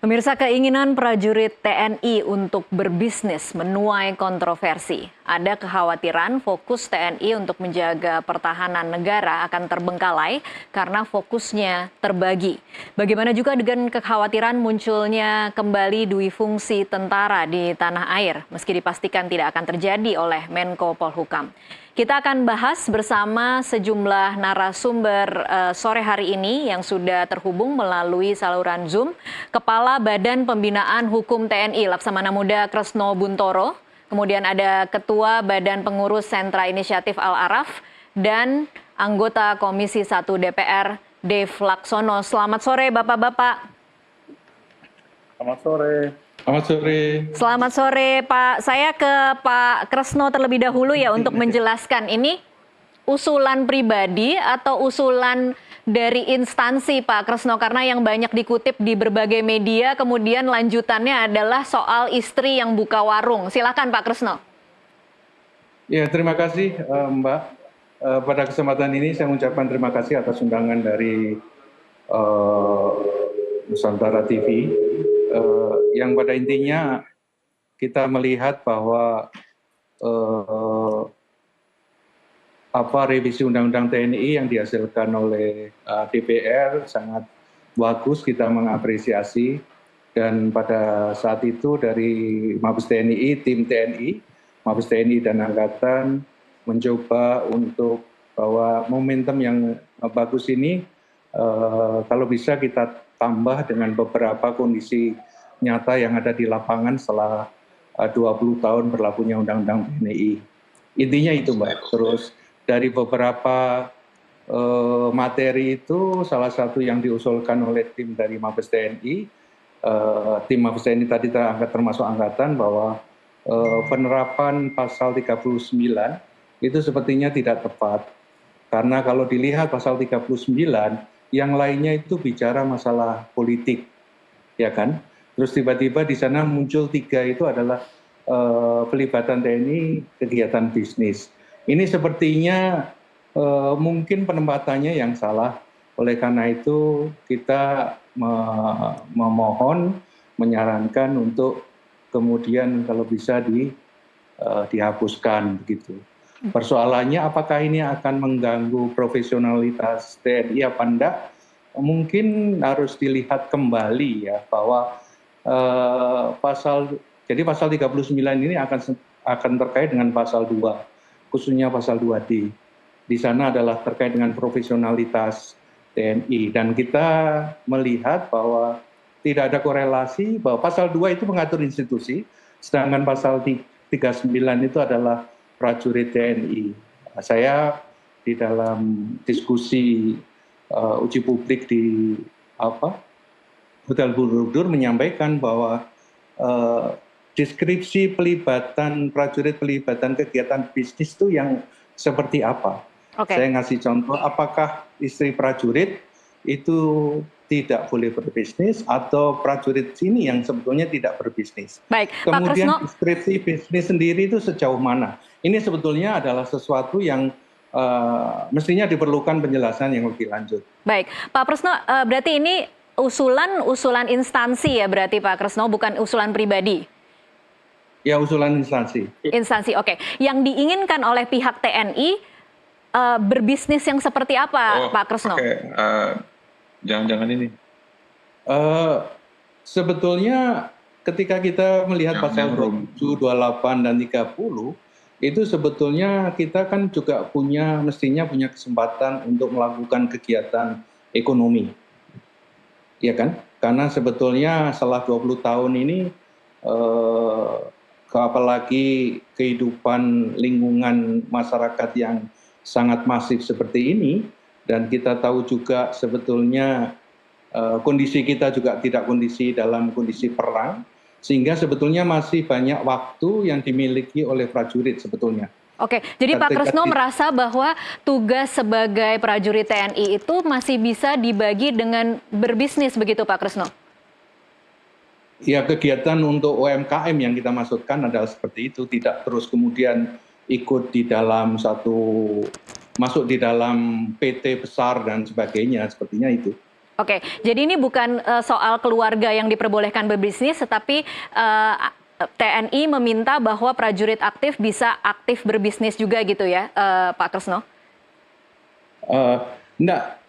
Pemirsa, keinginan prajurit TNI untuk berbisnis menuai kontroversi. Ada kekhawatiran fokus TNI untuk menjaga pertahanan negara akan terbengkalai karena fokusnya terbagi. Bagaimana juga dengan kekhawatiran munculnya kembali dui fungsi tentara di tanah air, meski dipastikan tidak akan terjadi oleh Menko Polhukam. Kita akan bahas bersama sejumlah narasumber sore hari ini yang sudah terhubung melalui saluran Zoom. Kepala Badan Pembinaan Hukum TNI Laksamana Muda Kresno Buntoro, kemudian ada Ketua Badan Pengurus Sentra Inisiatif Al-Araf, dan anggota Komisi 1 DPR Dev Laksono. Selamat sore Bapak-Bapak. Selamat sore. Selamat sore. Selamat sore Pak. Saya ke Pak Kresno terlebih dahulu ya untuk menjelaskan ini usulan pribadi atau usulan dari instansi Pak Kresno, karena yang banyak dikutip di berbagai media kemudian lanjutannya adalah soal istri yang buka warung. Silakan Pak Kresno. Ya, terima kasih Mbak. Pada kesempatan ini saya mengucapkan terima kasih atas undangan dari Nusantara TV. Yang pada intinya kita melihat bahwa revisi Undang-Undang TNI yang dihasilkan oleh DPR sangat bagus, kita mengapresiasi. Dan pada saat itu dari Mabes TNI, tim TNI, Mabes TNI dan Angkatan mencoba untuk bahwa momentum yang bagus ini kalau bisa kita tambah dengan beberapa kondisi nyata yang ada di lapangan setelah 20 tahun berlakunya Undang-Undang TNI. Intinya itu Mbak. Terus dari beberapa materi itu salah satu yang diusulkan oleh tim dari Mabes TNI, tim Mabes TNI tadi termasuk Angkatan, bahwa penerapan pasal 39 itu sepertinya tidak tepat. Karena kalau dilihat pasal 39, yang lainnya itu bicara masalah politik, ya kan? Terus tiba-tiba di sana muncul 3 itu adalah pelibatan TNI kegiatan bisnis. Ini sepertinya mungkin penempatannya yang salah. Oleh karena itu kita memohon, menyarankan untuk kemudian kalau bisa dihapuskan begitu. Persoalannya apakah ini akan mengganggu profesionalitas TNI apa enggak? Mungkin harus dilihat kembali ya, bahwa pasal 39 ini akan terkait dengan pasal 2, khususnya pasal 2D. Di sana adalah terkait dengan profesionalitas TNI, dan kita melihat bahwa tidak ada korelasi, bahwa pasal 2 itu mengatur institusi, sedangkan pasal 39 itu adalah prajurit TNI. Saya di dalam diskusi uji publik di Hotel Borobudur menyampaikan bahwa deskripsi pelibatan prajurit, pelibatan kegiatan bisnis itu yang seperti apa. Okay. Saya ngasih contoh, apakah istri prajurit itu tidak boleh berbisnis atau prajurit sini yang sebetulnya tidak berbisnis. Baik, kemudian deskripsi bisnis sendiri itu sejauh mana. Ini sebetulnya adalah sesuatu yang mestinya diperlukan penjelasan yang lebih lanjut. Baik, Pak Kresno, berarti ini usulan instansi ya berarti Pak Kresno, bukan usulan pribadi? Ya, usulan instansi. Instansi, oke. Yang diinginkan oleh pihak TNI berbisnis yang seperti apa, Pak Kresno? Jangan-jangan ini. Sebetulnya ketika kita melihat pasal 27, 28, dan 30, itu sebetulnya kita kan juga mestinya punya kesempatan untuk melakukan kegiatan ekonomi. Ya kan? Karena sebetulnya setelah 20 tahun ini, apalagi kehidupan lingkungan masyarakat yang sangat masif seperti ini, dan kita tahu juga sebetulnya kondisi kita juga tidak dalam kondisi perang, sehingga sebetulnya masih banyak waktu yang dimiliki oleh prajurit sebetulnya. Oke, jadi Pak Kresno merasa bahwa tugas sebagai prajurit TNI itu masih bisa dibagi dengan berbisnis begitu Pak Kresno? Ya, kegiatan untuk UMKM yang kita maksudkan adalah seperti itu, tidak terus kemudian ikut di dalam masuk di dalam PT besar dan sebagainya, sepertinya itu. Oke, jadi ini bukan soal keluarga yang diperbolehkan berbisnis, tetapi TNI meminta bahwa prajurit aktif bisa aktif berbisnis juga gitu ya, Pak Kresno? Enggak,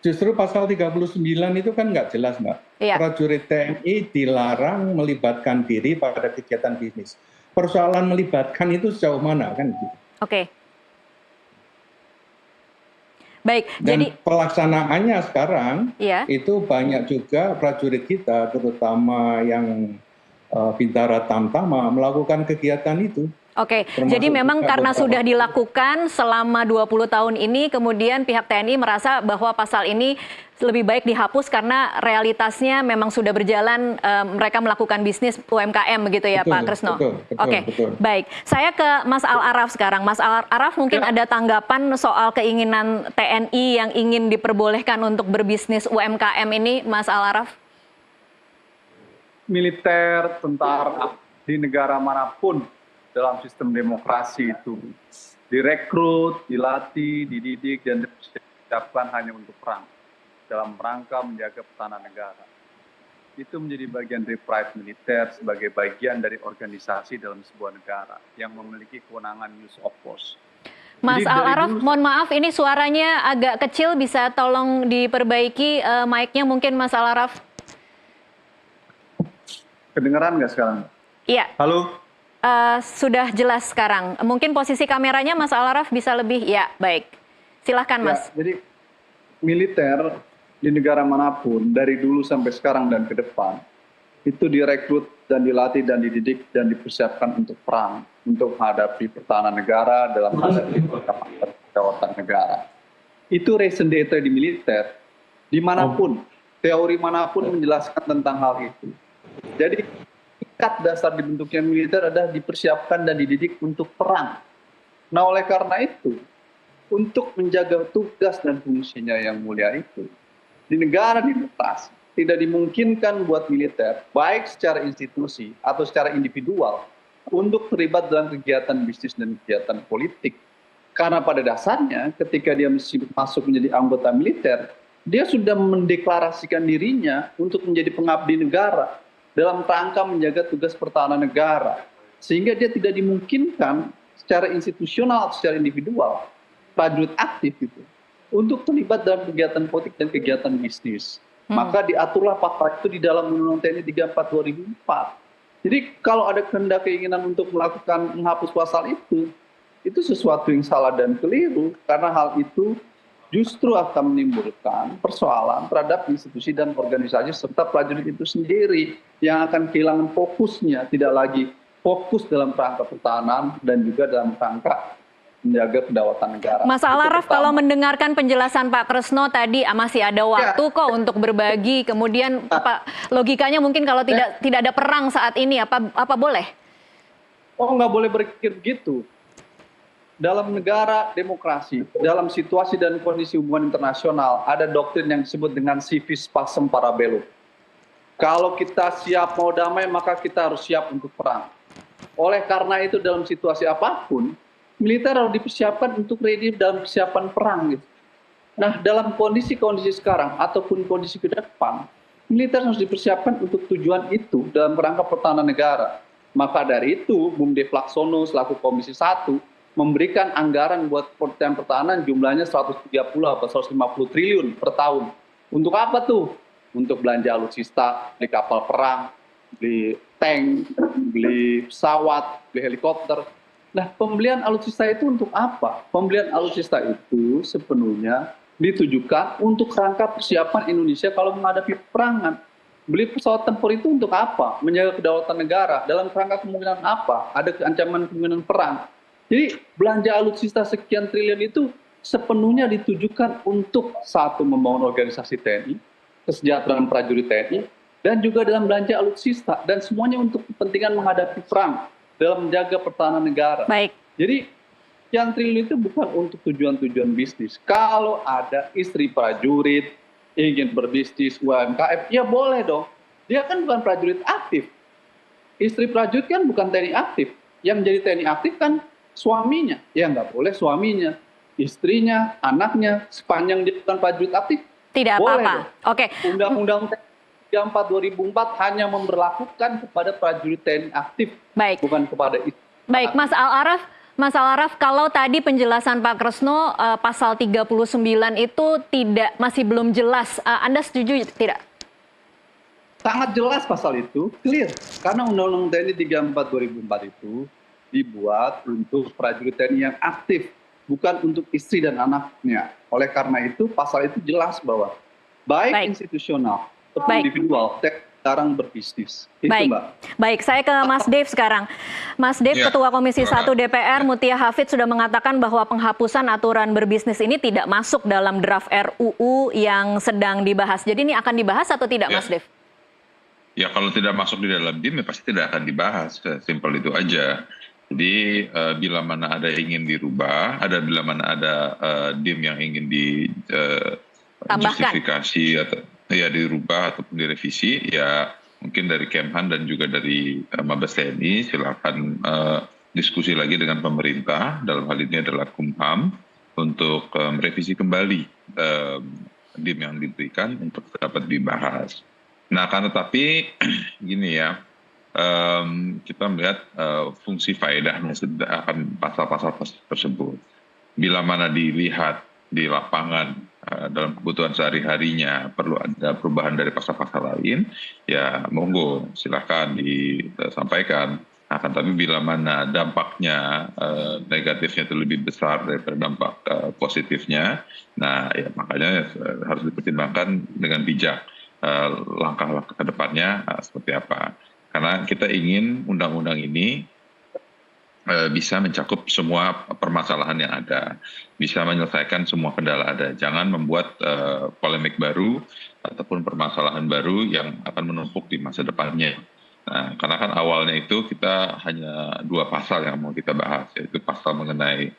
justru pasal 39 itu kan nggak jelas, Mbak. Iya. Prajurit TNI dilarang melibatkan diri pada kegiatan bisnis. Persoalan melibatkan itu sejauh mana kan? Oke. Baik, Dan jadi pelaksanaannya sekarang iya. itu banyak juga prajurit kita, terutama yang Bintara Tamtama melakukan kegiatan itu. Oke, Termasuk jadi memang juga karena beberapa- sudah dilakukan selama 20 tahun ini, kemudian pihak TNI merasa bahwa pasal ini lebih baik dihapus karena realitasnya memang sudah berjalan, mereka melakukan bisnis UMKM begitu ya, Betul, Pak Kresno? betul, Oke, betul. baik. Saya ke Mas Al-Araf sekarang. Mas Al-Araf mungkin ada tanggapan soal keinginan TNI yang ingin diperbolehkan untuk berbisnis UMKM ini, Mas Al-Araf? Militer, tentara di negara manapun dalam sistem demokrasi itu direkrut, dilatih, dididik, dan dipersiapkan hanya untuk perang dalam rangka menjaga pertahanan negara. Itu menjadi bagian dari pride militer sebagai bagian dari organisasi dalam sebuah negara yang memiliki kewenangan use of force. Mas Jadi dari Al-Araf, dulu- mohon maaf ini suaranya agak kecil, bisa tolong diperbaiki mic-nya mungkin Mas Al-Araf? Kedengeran nggak sekarang? Iya. Halo? Sudah jelas sekarang. Mungkin posisi kameranya Mas Al-Araf bisa lebih, ya baik. Silahkan Mas. Ya, jadi militer di negara manapun dari dulu sampai sekarang dan ke depan itu direkrut dan dilatih dan dididik dan dipersiapkan untuk perang, untuk menghadapi pertahanan negara dalam menghadapi kedaulatan negara. Itu reason data di militer dimanapun, teori manapun menjelaskan tentang hal itu. Jadi ikat dasar dibentuknya militer adalah dipersiapkan dan dididik untuk perang. Nah, oleh karena itu, untuk menjaga tugas dan fungsinya yang mulia itu, di negara demokrasi tidak dimungkinkan buat militer, baik secara institusi atau secara individual, untuk terlibat dalam kegiatan bisnis dan kegiatan politik. Karena pada dasarnya ketika dia masuk menjadi anggota militer, dia sudah mendeklarasikan dirinya untuk menjadi pengabdi negara dalam rangka menjaga tugas pertahanan negara. Sehingga dia tidak dimungkinkan secara institusional atau secara individual, prajurit aktif itu, untuk terlibat dalam kegiatan politik dan kegiatan bisnis. Maka diaturlah pasal itu di dalam Undang-Undang TNI 34/2004. Jadi kalau ada kehendak keinginan untuk melakukan menghapus pasal itu sesuatu yang salah dan keliru, karena hal itu justru akan menimbulkan persoalan terhadap institusi dan organisasi serta prajurit itu sendiri yang akan kehilangan fokusnya, tidak lagi fokus dalam rangka pertahanan dan juga dalam rangka menjaga kedaulatan negara. Mas Al-Araf, kalau mendengarkan penjelasan Pak Kresno tadi masih ada waktu kok untuk berbagi. Kemudian logikanya mungkin kalau tidak ada perang saat ini apa boleh? Oh, nggak boleh berpikir begitu. Dalam negara demokrasi, dalam situasi dan kondisi hubungan internasional, ada doktrin yang disebut dengan civis pacem para belum. Kalau kita siap mau damai, maka kita harus siap untuk perang. Oleh karena itu dalam situasi apapun, militer harus dipersiapkan untuk ready dalam persiapan perang. Gitu. Nah, dalam kondisi-kondisi sekarang ataupun kondisi ke depan, militer harus dipersiapkan untuk tujuan itu dalam rangka pertahanan negara. Maka dari itu, Bung Dev Laksono selaku Komisi 1 memberikan anggaran buat pertahanan jumlahnya 130 atau 150 triliun per tahun. Untuk apa tuh? Untuk belanja alutsista, beli kapal perang, beli tank, beli pesawat, beli helikopter. Nah, pembelian alutsista itu untuk apa? Pembelian alutsista itu sepenuhnya ditujukan untuk rangka persiapan Indonesia kalau menghadapi peperangan. Beli pesawat tempur itu untuk apa? Menjaga kedaulatan negara. Dalam rangka kemungkinan apa? Ada ancaman kemungkinan perang. Jadi belanja alutsista sekian triliun itu sepenuhnya ditujukan untuk satu membangun organisasi TNI, kesejahteraan prajurit TNI, dan juga dalam belanja alutsista dan semuanya untuk kepentingan menghadapi perang dalam menjaga pertahanan negara. Baik. Jadi yang triliun itu bukan untuk tujuan-tujuan bisnis. Kalau ada istri prajurit ingin berbisnis UMKM, ya boleh dong. Dia kan bukan prajurit aktif. Istri prajurit kan bukan TNI aktif. Yang menjadi TNI aktif kan suaminya. Ya nggak boleh suaminya, istrinya, anaknya, sepanjang dia bukan prajurit aktif. Tidak Boleh apa-apa. dong. Oke. Undang-Undang 34 2004 hanya memberlakukan kepada prajurit TNI aktif, Baik. bukan kepada istri. Baik, Mas Al-Araf, kalau tadi penjelasan Pak Kresno pasal 39 itu masih belum jelas, Anda setuju tidak? Sangat jelas pasal itu, clear. Karena Undang-Undang TNI 34 2004 itu dibuat untuk prajurit TNI yang aktif, bukan untuk istri dan anaknya. Oleh karena itu, pasal itu jelas bahwa baik institusional ataupun individual, sekarang berbisnis. Itu, Baik, Mbak. Baik, saya ke Mas Dev sekarang. Mas Dev, Ketua Komisi 1 DPR, Mutia Hafid sudah mengatakan bahwa penghapusan aturan berbisnis ini tidak masuk dalam draft RUU yang sedang dibahas. Jadi ini akan dibahas atau tidak, Mas Dev? Ya kalau tidak masuk di dalam DIM ya pasti tidak akan dibahas, simpel itu aja. Jadi bila mana ada yang ingin dirubah, bila mana ada DIM yang ingin justifikasi atau ya dirubah ataupun direvisi, ya mungkin dari Kemhan dan juga dari Mabes TNI silakan diskusi lagi dengan pemerintah, dalam hal ini adalah Kumham, untuk merevisi kembali DIM yang diberikan untuk dapat dibahas. Nah, akan tetapi gini ya, kita melihat fungsi faedahnya akan pasal-pasal tersebut. Bila mana dilihat di lapangan dalam kebutuhan sehari-harinya perlu ada perubahan dari pasal-pasal lain, ya monggo silakan disampaikan. Akan tapi bila mana dampaknya negatifnya itu lebih besar daripada dampak positifnya, nah ya makanya harus dipertimbangkan dengan bijak langkah-langkah ke depannya seperti apa. Karena kita ingin undang-undang ini bisa mencakup semua permasalahan yang ada, bisa menyelesaikan semua kendala ada. Jangan membuat polemik baru ataupun permasalahan baru yang akan menumpuk di masa depannya. Nah, karena kan awalnya itu kita hanya 2 pasal yang mau kita bahas, yaitu pasal mengenai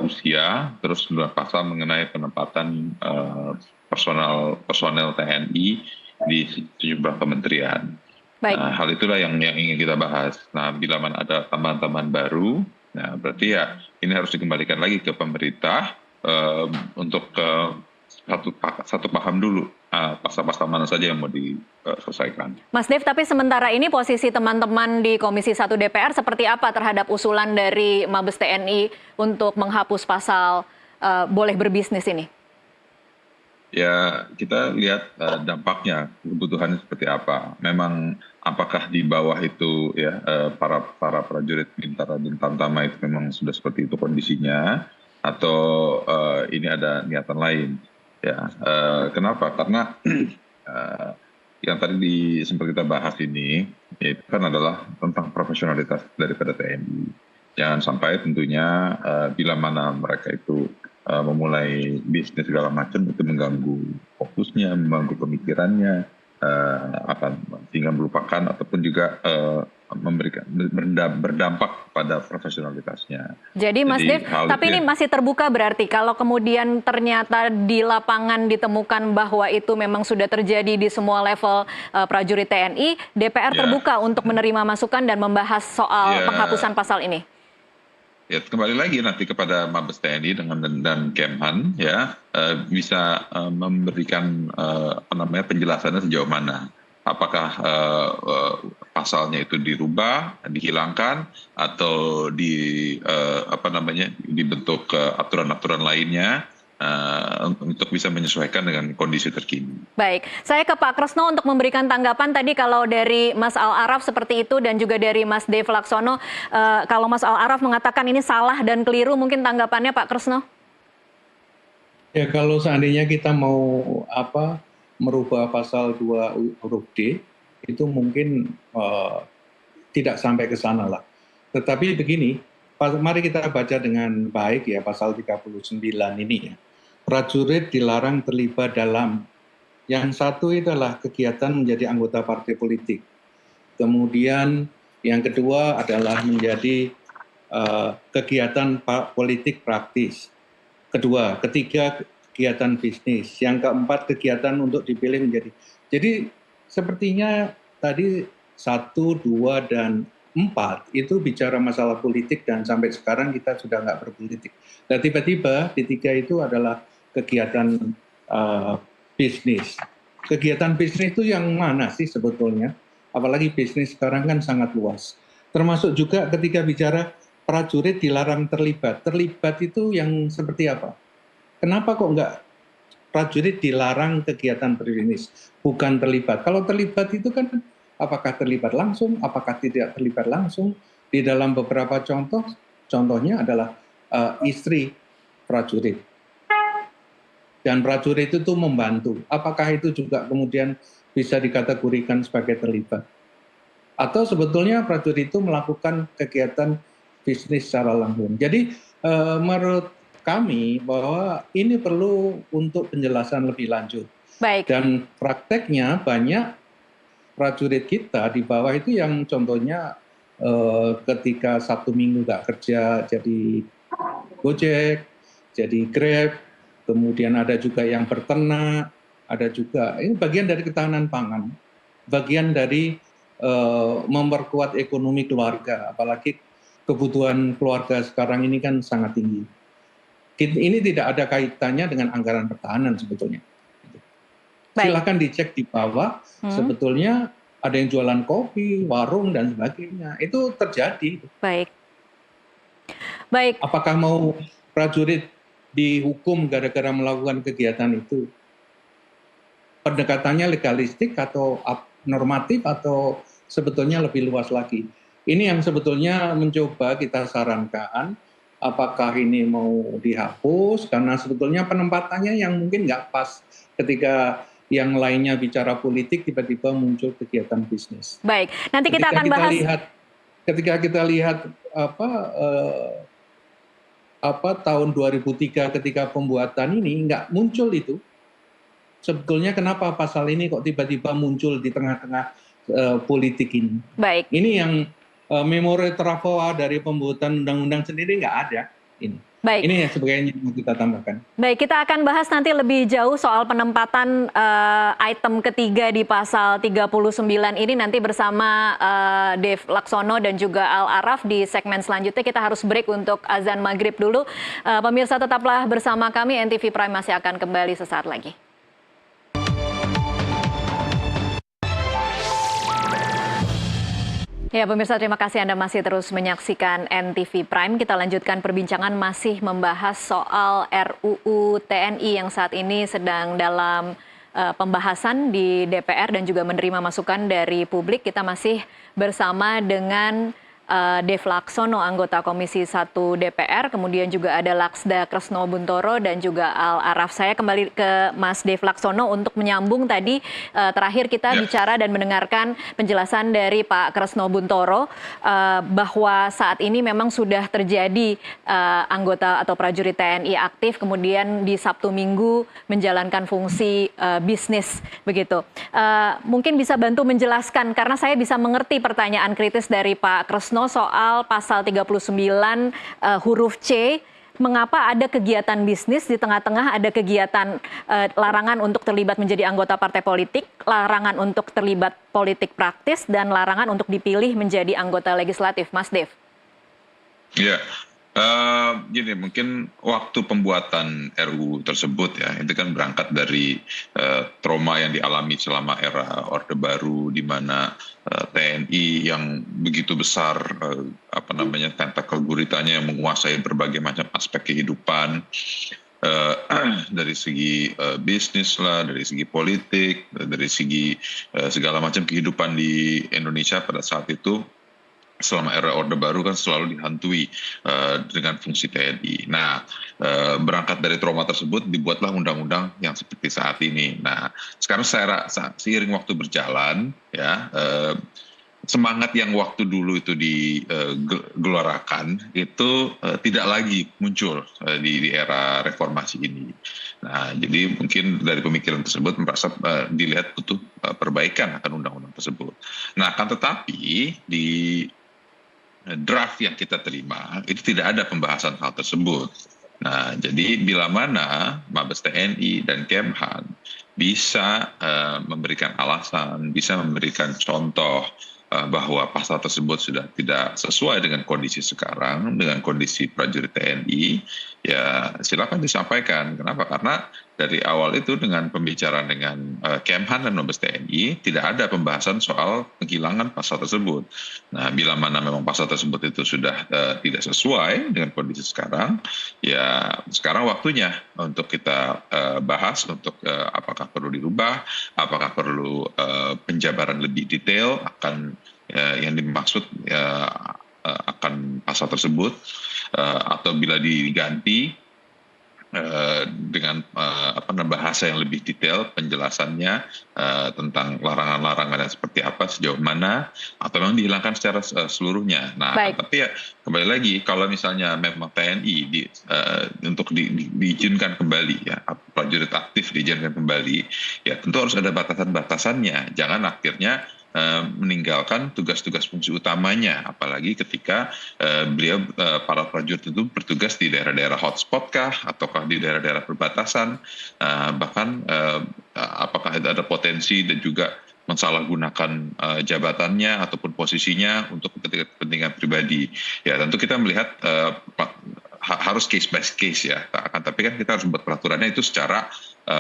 usia, terus 2 pasal mengenai penempatan personel TNI di sejumlah kementerian. Baik. Nah, hal itulah yang ingin kita bahas. Nah, bila mana ada tambahan-tambahan baru, nah berarti ya ini harus dikembalikan lagi ke pemerintah untuk satu paham dulu pasal-pasal mana saja yang mau diselesaikan. Mas Dev, tapi sementara ini posisi teman-teman di Komisi 1 DPR seperti apa terhadap usulan dari Mabes TNI untuk menghapus pasal boleh berbisnis ini? Ya, kita lihat dampaknya, kebutuhannya seperti apa. Memang apakah di bawah itu ya para prajurit Bintara dan Tamtama itu memang sudah seperti itu kondisinya, atau ini ada niatan lain? Ya, kenapa? Karena yang tadi sempat kita bahas ini, itu kan adalah tentang profesionalitas daripada TNI. Jangan sampai tentunya bila mana mereka itu memulai bisnis segala macam itu mengganggu fokusnya, mengganggu pemikirannya, akan sehingga melupakan ataupun juga berdampak pada profesionalitasnya. Jadi Mas Dev, tapi ini masih terbuka berarti kalau kemudian ternyata di lapangan ditemukan bahwa itu memang sudah terjadi di semua level prajurit TNI, DPR terbuka untuk menerima masukan dan membahas soal penghapusan pasal ini. Ya, kembali lagi nanti kepada Mabes TNI dan Kemhan ya bisa memberikan penjelasannya sejauh mana. Apakah pasalnya itu dirubah, dihilangkan, atau dibentuk aturan-aturan lainnya untuk bisa menyesuaikan dengan kondisi terkini. Baik, saya ke Pak Kresno untuk memberikan tanggapan tadi kalau dari Mas Al-Araf seperti itu dan juga dari Mas Dev Laksono, kalau Mas Al-Araf mengatakan ini salah dan keliru, mungkin tanggapannya Pak Kresno? Ya kalau seandainya kita mau merubah pasal 2 huruf D, itu mungkin tidak sampai ke sana lah. Tetapi begini, mari kita baca dengan baik ya pasal 39 ini ya. Prajurit dilarang terlibat dalam, yang satu adalah kegiatan menjadi anggota partai politik. Kemudian yang kedua adalah menjadi kegiatan politik praktis. Ketiga kegiatan bisnis. Yang keempat kegiatan untuk dipilih menjadi. Jadi sepertinya tadi 1, 2, dan 4 itu bicara masalah politik dan sampai sekarang kita sudah nggak berpolitik. Dan tiba-tiba di 3 itu adalah kegiatan bisnis. Kegiatan bisnis itu yang mana sih sebetulnya? Apalagi bisnis sekarang kan sangat luas. Termasuk juga ketika bicara prajurit dilarang terlibat. Terlibat itu yang seperti apa? Kenapa kok nggak prajurit dilarang kegiatan berbisnis? Bukan terlibat. Kalau terlibat itu kan apakah terlibat langsung, apakah tidak terlibat langsung? Di dalam beberapa contoh, contohnya adalah istri prajurit. Dan prajurit itu membantu. Apakah itu juga kemudian bisa dikategorikan sebagai terlibat? Atau sebetulnya prajurit itu melakukan kegiatan bisnis secara langsung. Jadi menurut kami bahwa ini perlu untuk penjelasan lebih lanjut. Baik. Dan prakteknya banyak prajurit kita di bawah itu yang contohnya ketika Sabtu Minggu nggak kerja jadi Gojek, jadi Grab, kemudian ada juga yang berternak, ada juga ini bagian dari ketahanan pangan, bagian dari memperkuat ekonomi keluarga, apalagi kebutuhan keluarga sekarang ini kan sangat tinggi. Ini tidak ada kaitannya dengan anggaran pertahanan sebetulnya. Baik. Silakan dicek di bawah, sebetulnya ada yang jualan kopi, warung dan sebagainya. Itu terjadi. Baik. Baik. Apakah mau prajurit dihukum gara-gara melakukan kegiatan itu? Pendekatannya legalistik atau normatif atau sebetulnya lebih luas lagi? Ini yang sebetulnya mencoba kita sarankan, apakah ini mau dihapus, karena sebetulnya penempatannya yang mungkin nggak pas ketika yang lainnya bicara politik, tiba-tiba muncul kegiatan bisnis. Baik, nanti kita akan bahas. Ketika kita lihat tahun 2003 ketika pembuatan ini nggak muncul itu, sebetulnya kenapa pasal ini kok tiba-tiba muncul di tengah-tengah politik ini? Baik. Ini yang memori terapwa dari pembuatan undang-undang sendiri nggak ada ini. Baik. Ini yang sebagainya yang kita tambahkan. Baik, kita akan bahas nanti lebih jauh soal penempatan item ketiga di pasal 39 ini nanti bersama Dev Laksono dan juga Al Araf di segmen selanjutnya. Kita harus break untuk azan maghrib dulu. Pemirsa tetaplah bersama kami, NTV Prime masih akan kembali sesaat lagi. Ya pemirsa, terima kasih Anda masih terus menyaksikan NTV Prime. Kita lanjutkan perbincangan masih membahas soal RUU TNI yang saat ini sedang dalam pembahasan di DPR dan juga menerima masukan dari publik. Kita masih bersama dengan Dev Laksono, anggota Komisi 1 DPR, kemudian juga ada Laksda Kresno Buntoro dan juga Al Araf. Saya kembali ke Mas Dev Laksono untuk menyambung tadi terakhir kita bicara dan mendengarkan penjelasan dari Pak Kresno Buntoro bahwa saat ini memang sudah terjadi anggota atau prajurit TNI aktif kemudian di Sabtu Minggu menjalankan fungsi bisnis begitu. Mungkin bisa bantu menjelaskan karena saya bisa mengerti pertanyaan kritis dari Pak Kresno soal pasal 39 huruf C, mengapa ada kegiatan bisnis di tengah-tengah ada kegiatan larangan untuk terlibat menjadi anggota partai politik, larangan untuk terlibat politik praktis, dan larangan untuk dipilih menjadi anggota legislatif. Mas Dev. Ya, gini, mungkin waktu pembuatan RUU tersebut ya, itu kan berangkat dari trauma yang dialami selama era Orde Baru, di mana TNI yang begitu besar tentakel guritanya yang menguasai berbagai macam aspek kehidupan, dari segi bisnis lah, dari segi politik, dari segi segala macam kehidupan di Indonesia pada saat itu. Selama era Orde Baru kan selalu dihantui dengan fungsi TNI. Nah, berangkat dari trauma tersebut dibuatlah undang-undang yang seperti saat ini. Nah, sekarang saya rasa seiring waktu berjalan, ya semangat yang waktu dulu itu digelorakan itu tidak lagi muncul di era reformasi ini. Nah, jadi mungkin dari pemikiran tersebut merasa dilihat butuh perbaikan akan undang-undang tersebut. Nah, akan tetapi di draft yang kita terima itu tidak ada pembahasan hal tersebut. Nah, jadi bila mana Mabes TNI dan Kemhan bisa memberikan alasan, bisa memberikan contoh bahwa pasal tersebut sudah tidak sesuai dengan kondisi sekarang, dengan kondisi prajurit TNI, ya silakan disampaikan. Kenapa? Karena dari awal itu dengan pembicaraan dengan Kemhan dan Mabes TNI tidak ada pembahasan soal penghilangan pasal tersebut. Nah, bila mana memang pasal tersebut itu sudah tidak sesuai dengan kondisi sekarang, ya sekarang waktunya untuk kita bahas untuk apakah perlu dirubah, apakah perlu penjabaran lebih detail akan yang dimaksud akan pasal tersebut, atau bila diganti dengan bahasa yang lebih detail penjelasannya tentang larangan-larangan seperti apa, sejauh mana, atau memang dihilangkan secara seluruhnya. Nah, tapi ya kembali lagi, kalau misalnya memang TNI untuk diizinkan kembali, ya prajurit aktif diizinkan kembali, ya tentu harus ada batasan-batasannya. Jangan akhirnya meninggalkan tugas-tugas fungsi utamanya, apalagi ketika para prajurit itu bertugas di daerah-daerah hotspot kah, ataukah di daerah-daerah perbatasan, bahkan apakah ada potensi dan juga mensalahgunakan jabatannya ataupun posisinya untuk kepentingan pribadi. Ya tentu kita melihat harus case by case ya, tapi kan kita harus membuat peraturannya itu secara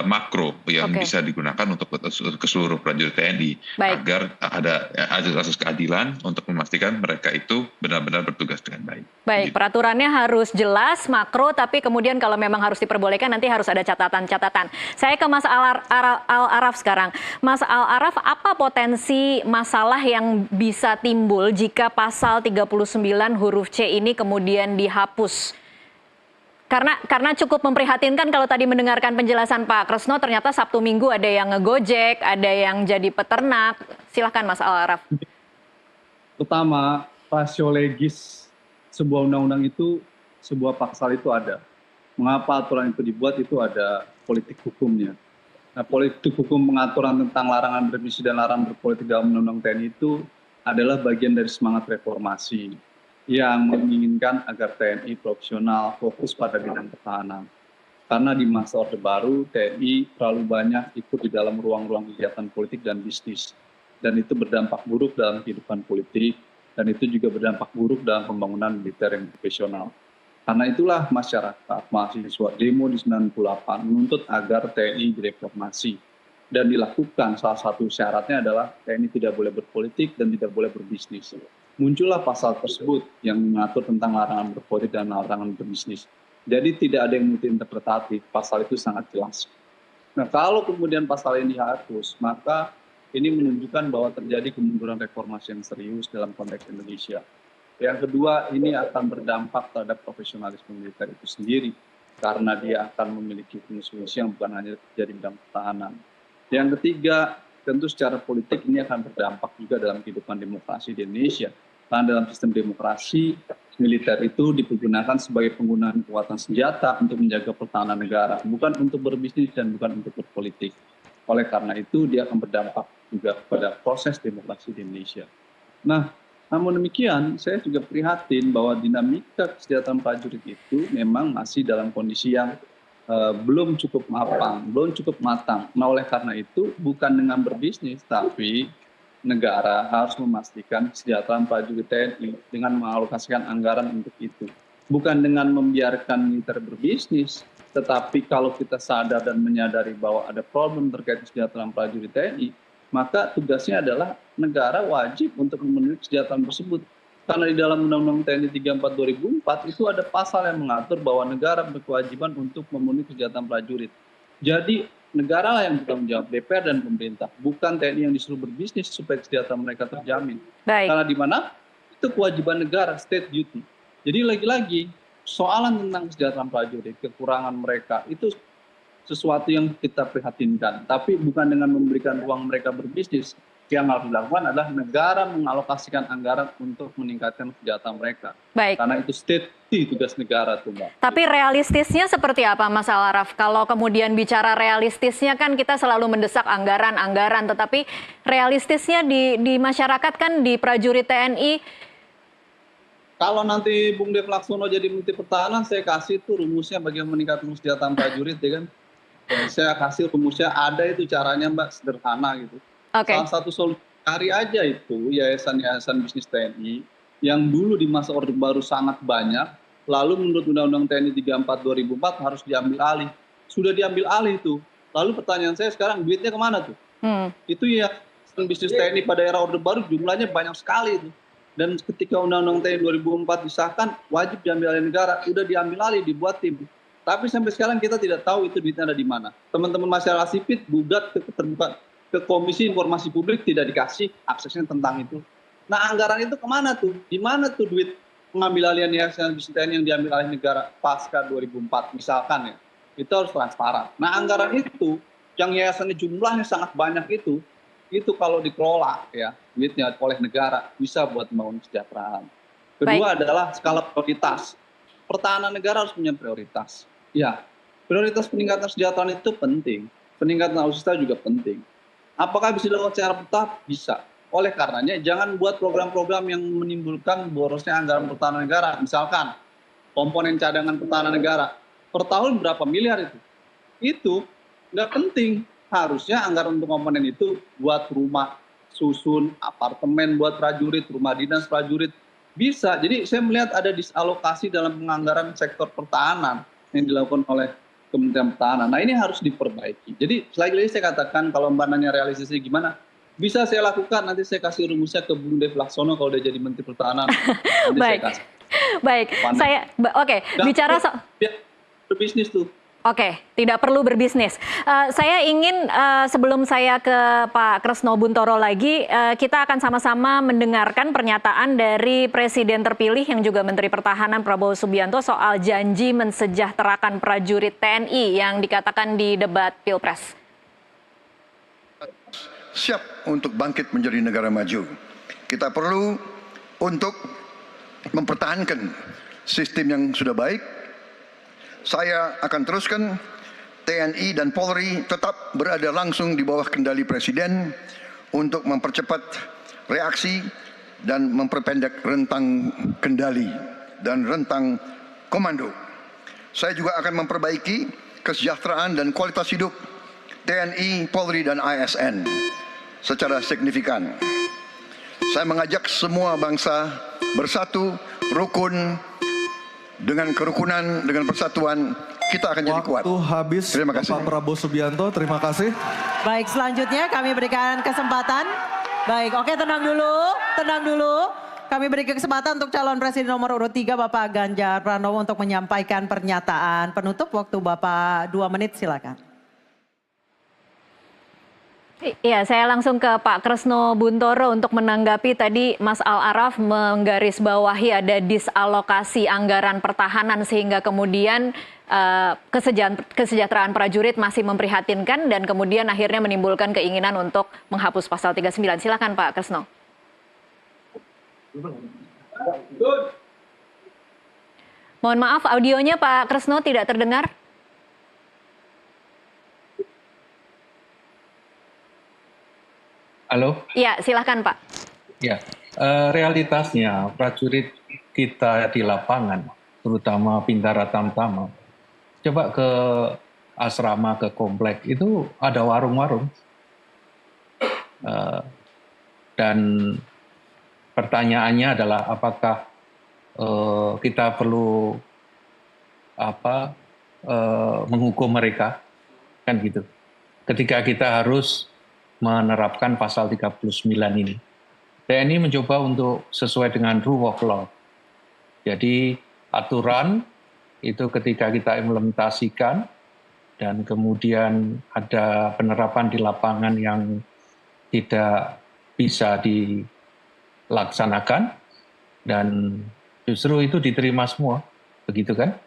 makro yang bisa digunakan untuk ke seluruh prajurit TNI. Agar ada asas keadilan untuk memastikan mereka itu benar-benar bertugas dengan baik. Baik, peraturannya harus jelas, makro, tapi kemudian kalau memang harus diperbolehkan nanti harus ada catatan-catatan. Saya ke Mas Al-Araf sekarang. Mas Al-Araf, apa potensi masalah yang bisa timbul jika pasal 39 huruf C ini kemudian dihapus? Karena cukup memprihatinkan kalau tadi mendengarkan penjelasan Pak Kresno, ternyata Sabtu Minggu ada yang ngegojek, ada yang jadi peternak. Silahkan Mas Al-Araf. Pertama, rasio legis sebuah undang-undang itu, sebuah pasal itu ada. Mengapa aturan itu dibuat, itu ada politik hukumnya. Nah, politik hukum pengaturan tentang larangan berbisnis dan larangan berpolitik dalam undang-undang TNI itu adalah bagian dari semangat reformasi yang menginginkan agar TNI profesional fokus pada bidang pertahanan. Karena di masa Orde Baru, TNI terlalu banyak ikut di dalam ruang-ruang kegiatan politik dan bisnis. Dan itu berdampak buruk dalam kehidupan politik, dan itu juga berdampak buruk dalam pembangunan militer yang profesional. Karena itulah masyarakat, mahasiswa demo di 98 menuntut agar TNI direformasi. Dan dilakukan salah satu syaratnya adalah TNI tidak boleh berpolitik dan tidak boleh berbisnis. Muncullah pasal tersebut yang mengatur tentang larangan berpolitik dan larangan berbisnis. Jadi tidak ada yang multi-interpretatif, pasal itu sangat jelas. Nah, kalau kemudian pasal ini dihapus, maka ini menunjukkan bahwa terjadi kemunduran reformasi yang serius dalam konteks Indonesia. Yang kedua, ini akan berdampak terhadap profesionalisme militer itu sendiri, karena dia akan memiliki fungsi yang bukan hanya terjadi di bidang pertahanan. Yang ketiga, tentu secara politik ini akan berdampak juga dalam kehidupan demokrasi di Indonesia. Karena dalam sistem demokrasi, militer itu digunakan sebagai penggunaan kekuatan senjata untuk menjaga pertahanan negara, bukan untuk berbisnis dan bukan untuk berpolitik. Oleh karena itu, dia akan berdampak juga pada proses demokrasi di Indonesia. Nah, namun demikian, saya juga prihatin bahwa dinamika kesejahteraan prajurit itu memang masih dalam kondisi yang belum cukup matang. Nah, oleh karena itu bukan dengan berbisnis, tapi negara harus memastikan kesejahteraan prajurit TNI dengan mengalokasikan anggaran untuk itu. Bukan dengan membiarkan militer berbisnis, tetapi kalau kita sadar dan menyadari bahwa ada problem terkait kesejahteraan prajurit TNI, maka tugasnya adalah negara wajib untuk memenuhi kesejahteraan tersebut. Karena di dalam Undang-Undang TNI 34 2004 itu ada pasal yang mengatur bahwa negara berkewajiban untuk memenuhi kesejahteraan prajurit. Jadi negara lah yang bertanggung jawab, DPR dan pemerintah, bukan TNI yang disuruh berbisnis supaya kesejahteraan mereka terjamin. Karena di mana itu kewajiban negara, state duty. Jadi lagi-lagi soalan tentang kesejahteraan prajurit, kekurangan mereka itu sesuatu yang kita prihatinkan, tapi bukan dengan memberikan ruang mereka berbisnis. Yang harus dilakukan adalah negara mengalokasikan anggaran untuk meningkatkan kesejahteraan mereka. Karena itu state tugas negara tuh, Mbak. Tapi realistisnya seperti apa, Mas Al-Araf? Kalau kemudian bicara realistisnya kan kita selalu mendesak anggaran, tetapi realistisnya di masyarakat kan di prajurit TNI. Kalau nanti Bung Dev Laksono jadi Menteri Pertahanan, saya kasih tuh rumusnya bagaimana meningkatkan kesejahteraan prajurit, ya kan? Saya kasih rumusnya, ada itu caranya, Mbak, sederhana gitu. Salah satu solusi cari aja itu yayasan-yayasan bisnis TNI yang dulu di masa Orde Baru sangat banyak, lalu menurut Undang-Undang TNI 34 2004 harus diambil alih sudah diambil alih tuh. Lalu pertanyaan saya sekarang, duitnya kemana tuh? Itu ya bisnis TNI pada era Orde Baru jumlahnya banyak sekali itu. Dan ketika Undang-Undang TNI 2004 disahkan, wajib diambil alih negara, udah diambil alih, dibuat tim. Tapi sampai sekarang kita tidak tahu itu duitnya ada di mana. Teman-teman masyarakat sipil gugat ke Komisi Informasi Publik, tidak dikasih aksesnya tentang itu. Nah, anggaran itu kemana tuh? Di mana tuh duit pengambil alihan yayasan bisnis TNI yang diambil alih negara pasca 2004 misalkan ya? Itu harus transparan. Nah, anggaran itu yang yayasannya jumlahnya sangat banyak itu kalau dikelola ya duitnya oleh negara bisa buat membangun kesejahteraan. Kedua adalah skala prioritas. Pertahanan negara harus punya prioritas. Ya, prioritas peningkatan kesejahteraan itu penting. Peningkatan alutsista juga penting. Apakah bisa dilakukan secara bertahap? Bisa. Oleh karenanya jangan buat program-program yang menimbulkan borosnya anggaran pertahanan negara. Misalkan komponen cadangan pertahanan negara per tahun berapa miliar itu? Itu nggak penting. Harusnya anggaran untuk komponen itu buat rumah susun, apartemen buat prajurit, rumah dinas prajurit. Bisa. Jadi saya melihat ada disalokasi dalam penganggaran sektor pertahanan yang dilakukan oleh Kementerian Pertahanan. Nah, ini harus diperbaiki. Jadi lagi-lagi saya katakan kalau Mbak nanya realisasi gimana, bisa saya lakukan, nanti saya kasih rumusnya ke Bung Dev Laksono kalau udah jadi Menteri Pertahanan. Baik, baik. Oke, bicara berbisnis tuh. Oke, tidak perlu berbisnis. Saya ingin sebelum saya ke Pak Kresno Buntoro lagi, kita akan sama-sama mendengarkan pernyataan dari Presiden terpilih yang juga Menteri Pertahanan Prabowo Subianto soal janji mensejahterakan prajurit TNI yang dikatakan di debat Pilpres. Siap untuk bangkit menjadi negara maju. Kita perlu untuk mempertahankan sistem yang sudah baik. Saya akan teruskan TNI dan Polri tetap berada langsung di bawah kendali Presiden untuk mempercepat reaksi dan memperpendek rentang kendali dan rentang komando. Saya juga akan memperbaiki kesejahteraan dan kualitas hidup TNI, Polri, dan ASN secara signifikan. Saya mengajak semua bangsa bersatu, rukun. Dengan kerukunan, dengan persatuan, kita akan jadi kuat. Waktu habis, terima kasih. Pak Prabowo Subianto, terima kasih. Baik, selanjutnya kami berikan kesempatan. Baik, oke, tenang dulu. Kami beri kesempatan untuk calon presiden nomor urut 3 Bapak Ganjar Pranowo untuk menyampaikan pernyataan penutup. Waktu Bapak 2 menit, silakan. Iya, saya langsung ke Pak Kresno Buntoro untuk menanggapi tadi Mas Al-Araf menggarisbawahi ada disalokasi anggaran pertahanan sehingga kemudian kesejahteraan prajurit masih memprihatinkan dan kemudian akhirnya menimbulkan keinginan untuk menghapus pasal 39. Silakan Pak Kresno. Mohon maaf, audionya Pak Kresno tidak terdengar. Halo? Ya, silakan Pak. Ya, realitasnya prajurit kita di lapangan, terutama Bintara Tamtama, coba ke asrama, ke komplek, itu ada warung-warung. Dan pertanyaannya adalah apakah kita perlu menghukum mereka, kan gitu. Ketika kita harus menerapkan pasal 39 ini. TNI mencoba untuk sesuai dengan rule of law. Jadi aturan itu ketika kita implementasikan dan kemudian ada penerapan di lapangan yang tidak bisa dilaksanakan dan justru itu diterima semua, begitu kan?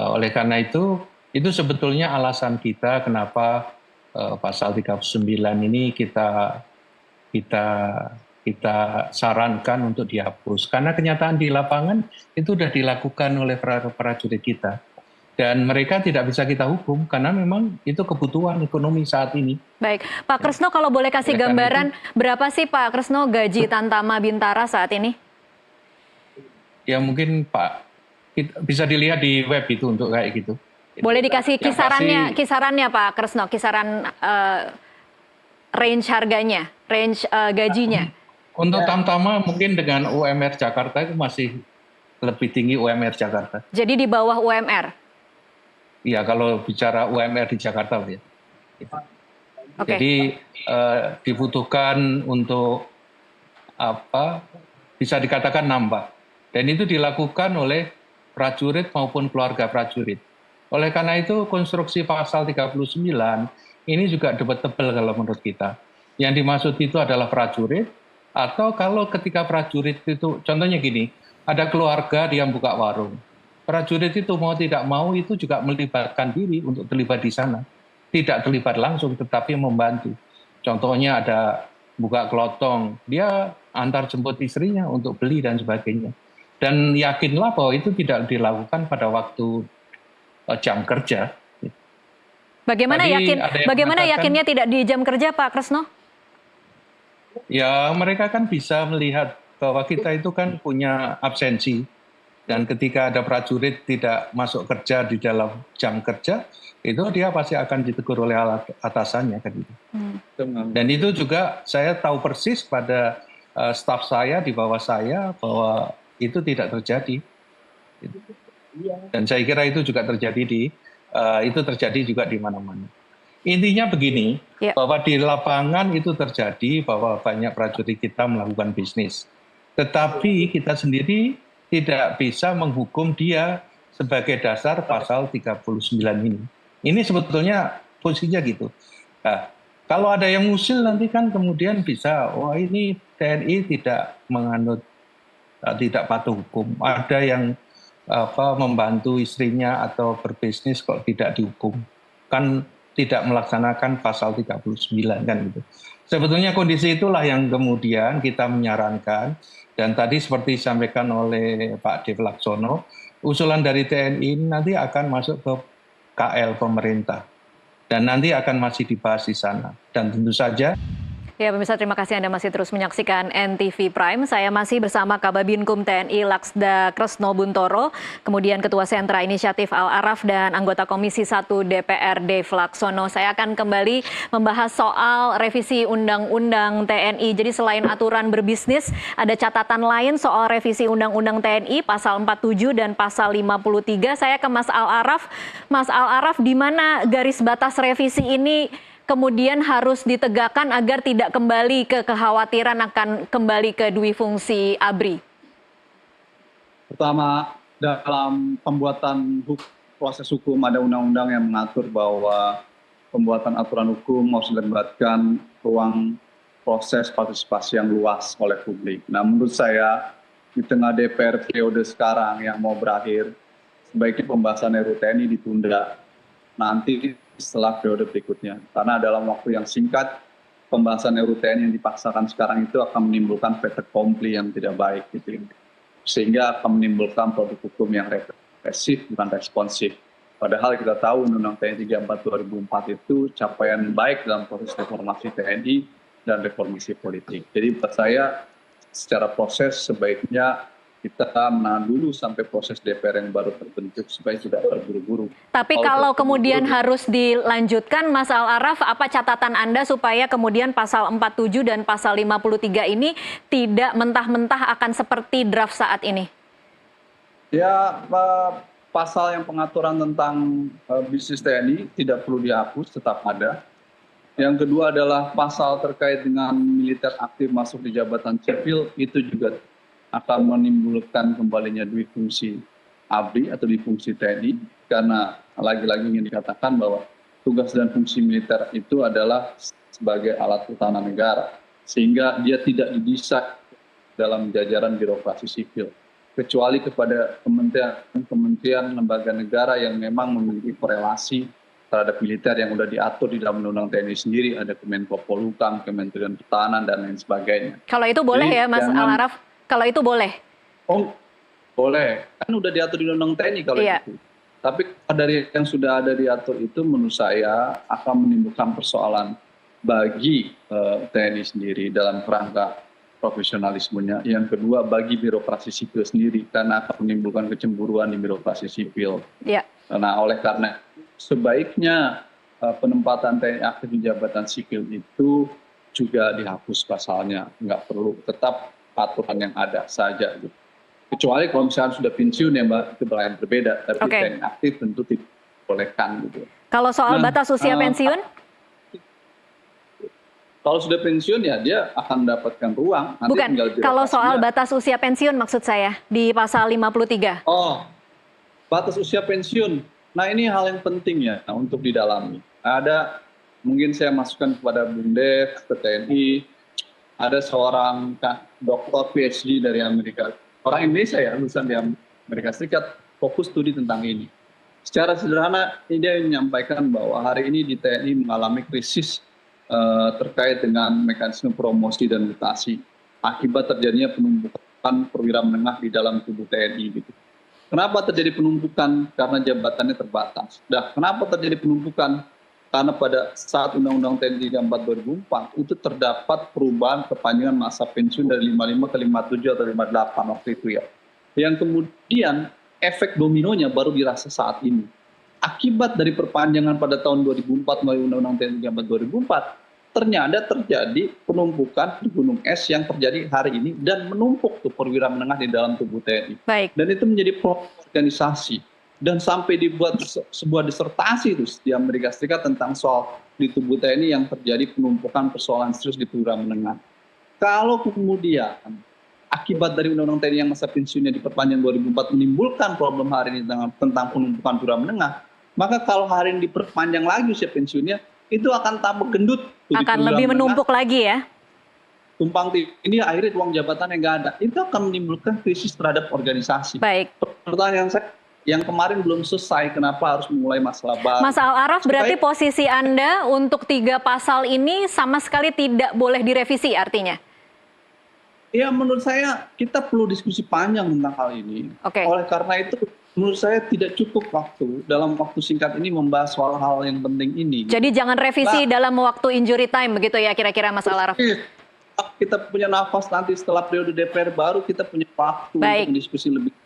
Oleh karena itu sebetulnya alasan kita kenapa pasal 39 ini kita sarankan untuk dihapus. Karena kenyataan di lapangan itu sudah dilakukan oleh prajurit kita. Dan mereka tidak bisa kita hukum karena memang itu kebutuhan ekonomi saat ini. Baik, Pak Kresno kalau boleh kasih gambaran berapa sih Pak Kresno gaji Tamtama Bintara saat ini? Ya mungkin Pak, bisa dilihat di web itu untuk kayak gitu. Boleh dikasih kisarannya Pak Kresno, kisaran range harganya, range gajinya. Untuk Tamtama mungkin dengan UMR Jakarta itu masih lebih tinggi UMR Jakarta. Jadi di bawah UMR? Ya kalau bicara UMR di Jakarta, ya. Gitu. Oke. Jadi dibutuhkan untuk bisa dikatakan nambah. Dan itu dilakukan oleh prajurit maupun keluarga prajurit. Oleh karena itu konstruksi pasal 39 ini juga debatable kalau menurut kita. Yang dimaksud itu adalah prajurit, atau kalau ketika prajurit itu, contohnya gini, ada keluarga yang buka warung. Prajurit itu mau tidak mau itu juga melibatkan diri untuk terlibat di sana. Tidak terlibat langsung tetapi membantu. Contohnya ada buka kelotong, dia antar jemput istrinya untuk beli dan sebagainya. Dan yakinlah bahwa itu tidak dilakukan pada waktu jam kerja. Bagaimana mengatakan, yakinnya tidak di jam kerja, Pak Kresno? Ya mereka kan bisa melihat bahwa kita itu kan punya absensi. Dan ketika ada prajurit tidak masuk kerja di dalam jam kerja, itu dia pasti akan ditegur oleh atasannya kan gitu. Dan itu juga saya tahu persis pada staf saya di bawah saya bahwa itu tidak terjadi. Dan saya kira itu juga terjadi juga di mana-mana. Intinya begini, bahwa di lapangan itu terjadi bahwa banyak prajurit kita melakukan bisnis. Tetapi kita sendiri tidak bisa menghukum dia sebagai dasar pasal 39 ini. Ini sebetulnya posisinya gitu. Nah, kalau ada yang ngusil nanti kan kemudian bisa, wah ini TNI tidak menganut, tidak patuh hukum. Ada yang membantu istrinya atau berbisnis kok tidak dihukum. Kan tidak melaksanakan pasal 39 kan gitu. Sebetulnya kondisi itulah yang kemudian kita menyarankan, dan tadi seperti disampaikan oleh Pak Dev Laksono, usulan dari TNI nanti akan masuk ke KL pemerintah dan nanti akan masih dibahas di sana. Dan tentu saja Ya pemirsa, terima kasih Anda masih terus menyaksikan NTV Prime. Saya masih bersama Kababinkum TNI Laksda Kresno Buntoro, kemudian Ketua Sentra Inisiatif Al-Araf dan anggota Komisi 1 DPR Dev Laksono. Saya akan kembali membahas soal revisi Undang-Undang TNI. Jadi selain aturan berbisnis, ada catatan lain soal revisi Undang-Undang TNI pasal 47 dan pasal 53. Saya ke Mas Al-Araf. Mas Al-Araf, di mana garis batas revisi ini kemudian harus ditegakkan agar tidak kembali ke kekhawatiran akan kembali ke dui fungsi ABRI? Pertama, dalam pembuatan proses hukum ada undang-undang yang mengatur bahwa pembuatan aturan hukum harus melibatkan ruang proses partisipasi yang luas oleh publik. Nah, menurut saya di tengah DPR periode sekarang yang mau berakhir, sebaiknya pembahasan RUU TNI ditunda nanti setelah periode berikutnya. Karena dalam waktu yang singkat, pembahasan RUU TNI yang dipaksakan sekarang itu akan menimbulkan fait accompli yang tidak baik. Gitu. Sehingga akan menimbulkan produk hukum yang represif, bukan responsif. Padahal kita tahu Undang-Undang TNI 34 2004 itu capaian baik dalam proses reformasi TNI dan reformasi politik. Jadi buat saya, secara proses sebaiknya kita menahan dulu sampai proses DPR yang baru terbentuk supaya tidak terburu-buru. Tapi kalau kemudian harus dilanjutkan, Mas Al-Araf, apa catatan Anda supaya kemudian pasal 47 dan pasal 53 ini tidak mentah-mentah akan seperti draft saat ini? Ya, pasal yang pengaturan tentang bisnis TNI tidak perlu dihapus, tetap ada. Yang kedua adalah pasal terkait dengan militer aktif masuk di jabatan sipil, itu juga akan menimbulkan kembalinya dui fungsi ABRI atau dui fungsi TNI, karena lagi-lagi ingin dikatakan bahwa tugas dan fungsi militer itu adalah sebagai alat utama negara, sehingga dia tidak didesain dalam jajaran birokrasi sipil, kecuali kepada kementerian lembaga negara yang memang memiliki korelasi terhadap militer yang sudah diatur di dalam Undang-Undang TNI sendiri, ada Kemenko Polhukam, Kementerian Pertahanan, dan lain sebagainya. Kalau itu boleh. Jadi, ya Mas Al-Araf? Kalau itu boleh? Oh, boleh. Kan udah diatur di Undang-Undang TNI kalau itu. Tapi dari yang sudah ada diatur itu menurut saya akan menimbulkan persoalan bagi TNI sendiri dalam kerangka profesionalismenya. Yang kedua bagi birokrasi sipil sendiri karena akan menimbulkan kecemburuan di birokrasi sipil. Nah, oleh karena sebaiknya penempatan TNI aktif di jabatan sipil itu juga dihapus pasalnya. Nggak perlu, tetap aturan yang ada saja gitu. Kecuali kalau misalnya sudah pensiun ya Mbak, itu yang berbeda. Tapi TNI aktif tentu bolehkan gitu. Kalau soal Nah, batas usia pensiun? Kalau sudah pensiun ya dia akan mendapatkan ruang. Nanti Bukan, tinggal kalau soal birokrasinya. batas usia pensiun maksud saya di pasal 53. Oh, batas usia pensiun. Nah ini hal yang penting ya untuk didalami. Ada, mungkin saya masukkan kepada Bung Dev, ke TNI, ada seorang doktor PhD dari Amerika. Orang Indonesia ya, lulusan di Amerika Serikat, fokus studi tentang ini. Secara sederhana, dia menyampaikan bahwa hari ini di TNI mengalami krisis terkait dengan mekanisme promosi dan mutasi akibat terjadinya penumpukan perwira menengah di dalam tubuh TNI gitu. Kenapa terjadi penumpukan? Karena jabatannya terbatas. Nah, kenapa terjadi penumpukan? Karena pada saat Undang-Undang TNI 34 2004 itu terdapat perubahan perpanjangan masa pensiun dari 55 ke 57 atau 58 waktu itu ya. Yang kemudian efek dominonya baru dirasa saat ini. Akibat dari perpanjangan pada tahun 2004 melalui Undang-Undang TNI 34 2004, ternyata terjadi penumpukan di Gunung Es yang terjadi hari ini dan menumpuk tuh perwira menengah di dalam tubuh TNI. Baik. Dan itu menjadi problem organisasi. Dan sampai dibuat sebuah disertasi itu di Amerika Serikat tentang soal di tubuh TNI yang terjadi penumpukan persoalan serius di perwira menengah. Kalau kemudian akibat dari Undang-Undang TNI yang masa pensiunnya diperpanjang 2004 menimbulkan problem hari ini tentang penumpukan perwira menengah, maka kalau hari ini diperpanjang lagi usia pensiunnya, itu akan tambah gendut. Akan lebih menumpuk lagi ya? Tumpang ini akhirnya ruang jabatannya nggak ada. Itu akan menimbulkan krisis terhadap organisasi. Baik. Pertanyaan saya, yang kemarin belum selesai, kenapa harus memulai masalah baru? Mas Al-Araf, berarti posisi Anda untuk 3 pasal ini sama sekali tidak boleh direvisi artinya? Ya menurut saya kita perlu diskusi panjang tentang hal ini. Oke. Oleh karena itu menurut saya tidak cukup waktu dalam waktu singkat ini membahas soal hal yang penting ini. Jadi jangan revisi dalam waktu injury time begitu ya kira-kira Mas Al-Araf? Kita punya nafas nanti setelah periode DPR baru kita punya waktu untuk diskusi lebih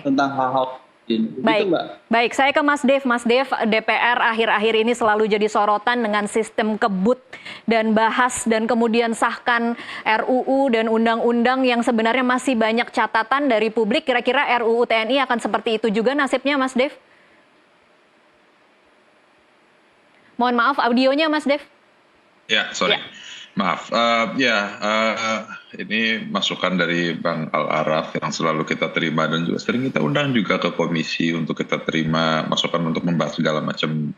tentang hal-hal ini. Baik, baik. Saya ke Mas Dev. Mas Dev, DPR akhir-akhir ini selalu jadi sorotan dengan sistem kebut dan bahas dan kemudian sahkan RUU dan undang-undang yang sebenarnya masih banyak catatan dari publik. Kira-kira RUU TNI akan seperti itu juga nasibnya, Mas Dev? Mohon maaf, audionya Mas Dev. Ya, sorry. Maaf, ini masukan dari Bang Al-Araf yang selalu kita terima dan juga sering kita undang juga ke komisi untuk kita terima masukan untuk membahas segala macam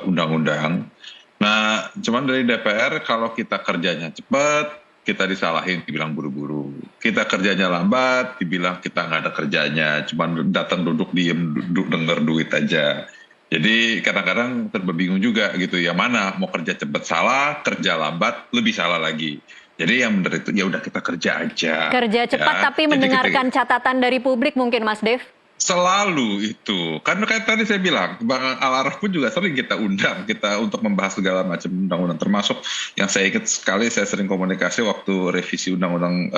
undang-undang. Nah, cuman dari DPR kalau kita kerjanya cepat, kita disalahin, dibilang buru-buru. Kita kerjanya lambat, dibilang kita nggak ada kerjanya, cuman datang duduk diem, duduk denger duit aja. Jadi kadang-kadang terbingung juga gitu, yang mana mau kerja cepat salah, kerja lambat lebih salah lagi. Jadi yang benar itu ya udah kita kerja aja. Kerja cepat ya. Tapi mendengarkan catatan dari publik mungkin Mas Dev? Selalu itu. Kan kayak tadi saya bilang, Bang Al-Araf pun juga sering kita undang kita untuk membahas segala macam undang-undang, termasuk yang saya ingat sekali saya sering komunikasi waktu revisi undang-undang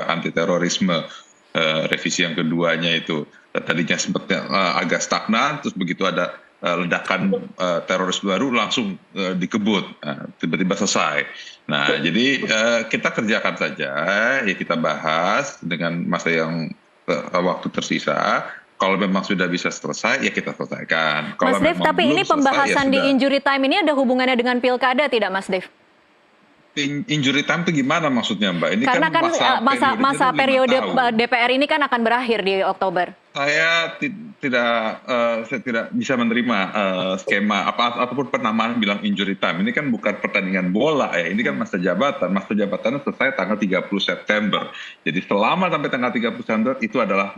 anti terorisme, revisi yang keduanya itu. Tadinya sempat agak stagnan, terus begitu ada ledakan teroris baru langsung dikebut, tiba-tiba selesai. Nah, jadi kita kerjakan saja, ya kita bahas dengan masa yang waktu tersisa. Kalau memang sudah bisa selesai, ya kita selesaikan. Kalau Mas Dev, tapi ini pembahasan di injury time ini ada hubungannya dengan pilkada tidak, Mas Dev? Injury time itu gimana maksudnya, Mbak? Ini karena kan masa periode DPR ini kan akan berakhir di Oktober. Saya tidak bisa menerima skema apapun penamaan bilang injury time. Ini kan bukan pertandingan bola ya. Ini kan masa jabatan. Masa jabatannya selesai tanggal 30 September. Jadi selama sampai tanggal 30 September itu adalah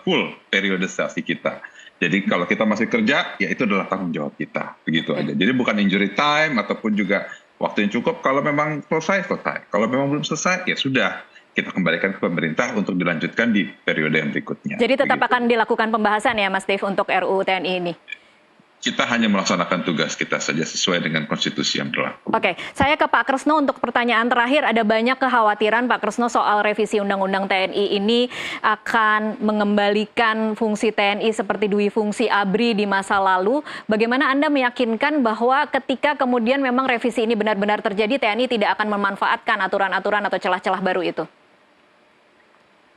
full periodisasi kita. Jadi kalau kita masih kerja, ya itu adalah tanggung jawab kita. Begitu aja. Jadi bukan injury time ataupun juga waktu yang cukup. Kalau memang selesai. Kalau memang belum selesai, ya sudah. Kita kembalikan ke pemerintah untuk dilanjutkan di periode yang berikutnya. Jadi tetap akan dilakukan pembahasan ya Mas Dev untuk RUU TNI ini? Kita hanya melaksanakan tugas kita saja sesuai dengan konstitusi yang berlaku. Oke, saya ke Pak Kresno untuk pertanyaan terakhir. Ada banyak kekhawatiran Pak Kresno soal revisi Undang-Undang TNI ini akan mengembalikan fungsi TNI seperti dui fungsi ABRI di masa lalu. Bagaimana Anda meyakinkan bahwa ketika kemudian memang revisi ini benar-benar terjadi, TNI tidak akan memanfaatkan aturan-aturan atau celah-celah baru itu?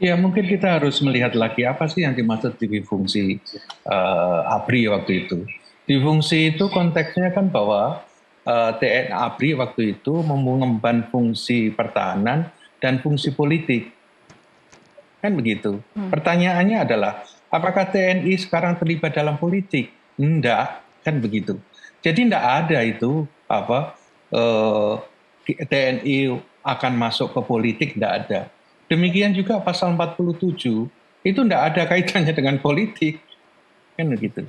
Ya mungkin kita harus melihat lagi apa sih yang dimaksud difungsi ABRI waktu itu. Difungsi itu konteksnya kan bahwa TNI ABRI waktu itu mengemban fungsi pertahanan dan fungsi politik. Kan begitu. Pertanyaannya adalah, apakah TNI sekarang terlibat dalam politik? Enggak, kan begitu. Jadi enggak ada itu TNI akan masuk ke politik, enggak ada. Demikian juga pasal 47 itu enggak ada kaitannya dengan politik. Kan begitu.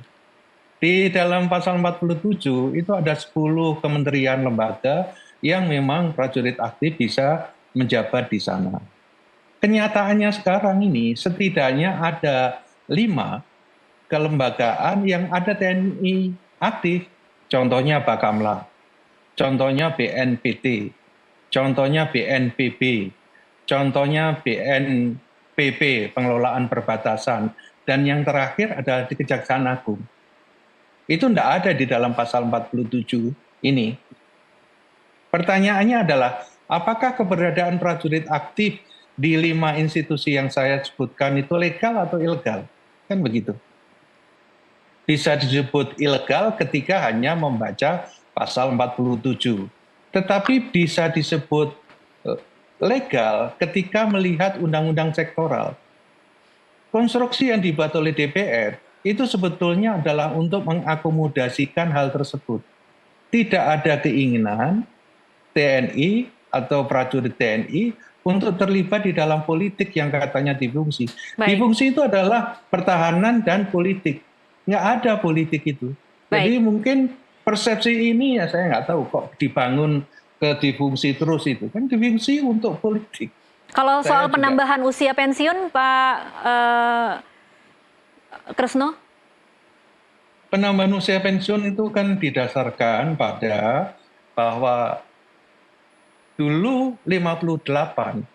Di dalam pasal 47 itu ada 10 kementerian lembaga yang memang prajurit aktif bisa menjabat di sana. Kenyataannya sekarang ini setidaknya ada 5 kelembagaan yang ada TNI aktif. Contohnya Bakamla, contohnya BNPT, contohnya BNPB, contohnya BNPB, pengelolaan perbatasan, dan yang terakhir adalah di Kejaksaan Agung. Itu tidak ada di dalam pasal 47 ini. Pertanyaannya adalah, apakah keberadaan prajurit aktif di 5 institusi yang saya sebutkan itu legal atau ilegal? Kan begitu. Bisa disebut ilegal ketika hanya membaca pasal 47. Tetapi bisa disebut legal ketika melihat undang-undang sektoral. Konstruksi yang dibuat oleh DPR itu sebetulnya adalah untuk mengakomodasikan hal tersebut. Tidak ada keinginan TNI atau prajurit TNI untuk terlibat di dalam politik yang katanya difungsi. Difungsi itu adalah pertahanan dan politik. Nggak ada politik itu. Jadi mungkin persepsi ini ya saya nggak tahu kok dibangun ke difungsi terus itu. Kan difungsi untuk politik. Kalau soal penambahan usia pensiun, Pak Kresno? Penambahan usia pensiun itu kan didasarkan pada bahwa dulu 58,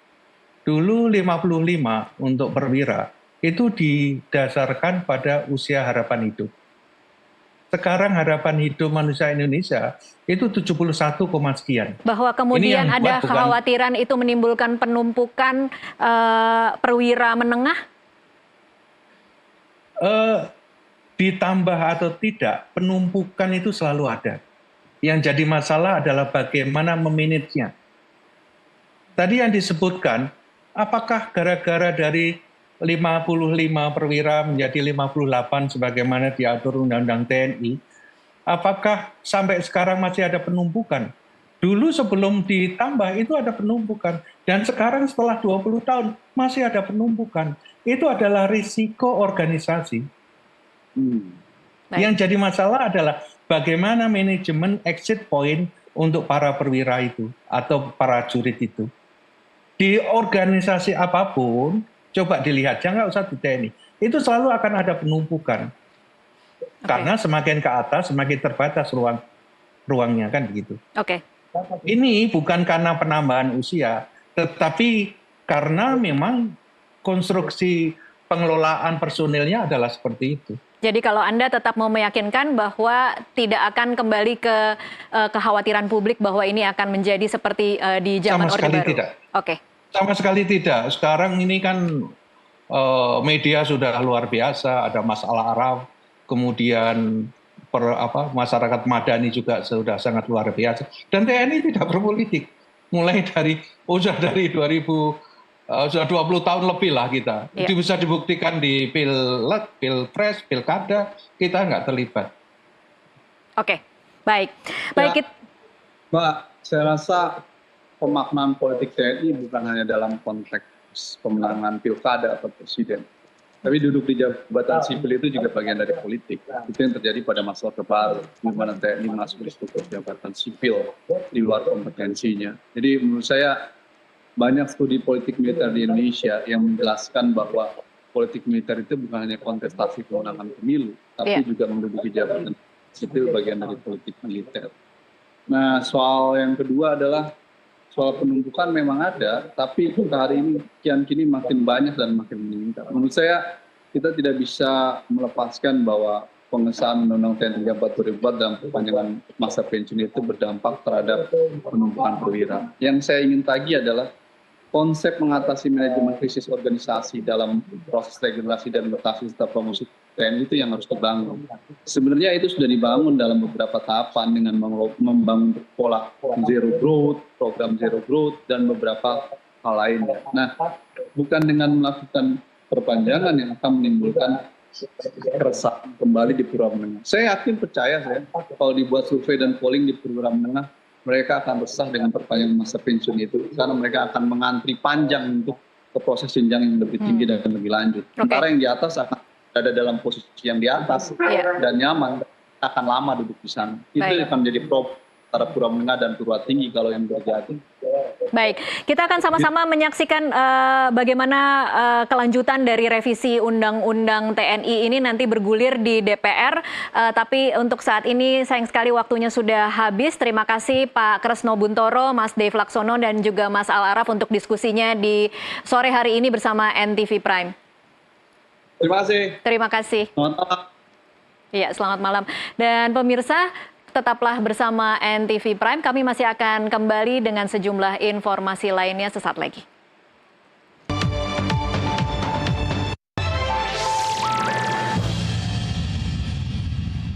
dulu 55 untuk perwira, itu didasarkan pada usia harapan hidup. Sekarang harapan hidup manusia Indonesia itu 71, sekian. Bahwa kemudian ada kekhawatiran itu menimbulkan penumpukan perwira menengah? Ditambah atau tidak, penumpukan itu selalu ada. Yang jadi masalah adalah bagaimana memanagenya. Tadi yang disebutkan, apakah gara-gara dari 55 perwira menjadi 58 sebagaimana diatur Undang-Undang TNI, apakah sampai sekarang masih ada penumpukan? Dulu sebelum ditambah itu ada penumpukan, dan sekarang setelah 20 tahun masih ada penumpukan. Itu adalah risiko organisasi. Yang jadi masalah adalah bagaimana manajemen exit point untuk para perwira itu atau para prajurit itu. Di organisasi apapun, coba dilihat, jangan usah di TNI, itu selalu akan ada penumpukan. Karena semakin ke atas, semakin terbatas ruangnya, kan begitu. Ini bukan karena penambahan usia, tetapi karena memang konstruksi pengelolaan personilnya adalah seperti itu. Jadi kalau Anda tetap mau meyakinkan bahwa tidak akan kembali ke kekhawatiran publik bahwa ini akan menjadi seperti di zaman Orde Baru? Sama sekali tidak. Sama sekali tidak. Sekarang ini kan media sudah luar biasa, ada masalah Arab, kemudian masyarakat Madani juga sudah sangat luar biasa. Dan TNI tidak berpolitik. Mulai dari 20 tahun lebih lah kita. Itu bisa dibuktikan di pilpres, pilkada, kita nggak terlibat. Baik. Mbak, saya rasa pemaknaan politik TNI bukan hanya dalam konteks pemenangan pilkada atau presiden. Tapi duduk di jabatan sipil itu juga bagian dari politik. Itu yang terjadi pada masa Orde Baru, di mana TNI masuk di struktur jabatan sipil di luar kompetensinya. Jadi menurut saya banyak studi politik militer di Indonesia yang menjelaskan bahwa politik militer itu bukan hanya kontestasi kemenangan pemilu, tapi juga menduduki jabatan sipil bagian dari politik militer. Nah, soal yang kedua adalah soal penumpukan memang ada, tapi hari ini kian kini makin banyak dan makin meningkat. Menurut saya kita tidak bisa melepaskan bahwa pengesahan Undang-Undang TNI 2004 dan perpanjangan masa pensiun itu berdampak terhadap penumpukan perwira. Yang saya ingin tagih adalah konsep mengatasi manajemen krisis organisasi dalam proses regenerasi dan mutasi serta promosi TNI itu yang harus dibangun. Sebenarnya itu sudah dibangun dalam beberapa tahapan dengan membangun pola zero growth, program zero growth, dan beberapa hal lainnya. Nah, bukan dengan melakukan perpanjangan yang akan menimbulkan keresahan kembali di program menengah. Saya yakin, percaya saya, kalau dibuat survei dan polling di program menengah, mereka akan resah dengan perpanjangan masa pensiun itu, karena mereka akan mengantri panjang untuk ke proses jenjang yang lebih tinggi dan lebih lanjut. Sementara yang di atas akan ada dalam posisi yang di atas dan nyaman, akan lama duduk di sana. Itu akan menjadi problem antara pura menengah dan pura tinggi kalau yang terjadi. Baik, kita akan sama-sama menyaksikan bagaimana kelanjutan dari revisi Undang-Undang TNI ini nanti bergulir di DPR. Tapi untuk saat ini sayang sekali waktunya sudah habis. Terima kasih Pak Kresno Buntoro, Mas Dave Laksono, dan juga Mas Al Araf untuk diskusinya di sore hari ini bersama NTV Prime. Terima kasih. Terima kasih. Selamat malam. Iya, selamat malam. Dan pemirsa, tetaplah bersama NTV Prime. Kami masih akan kembali dengan sejumlah informasi lainnya sesaat lagi.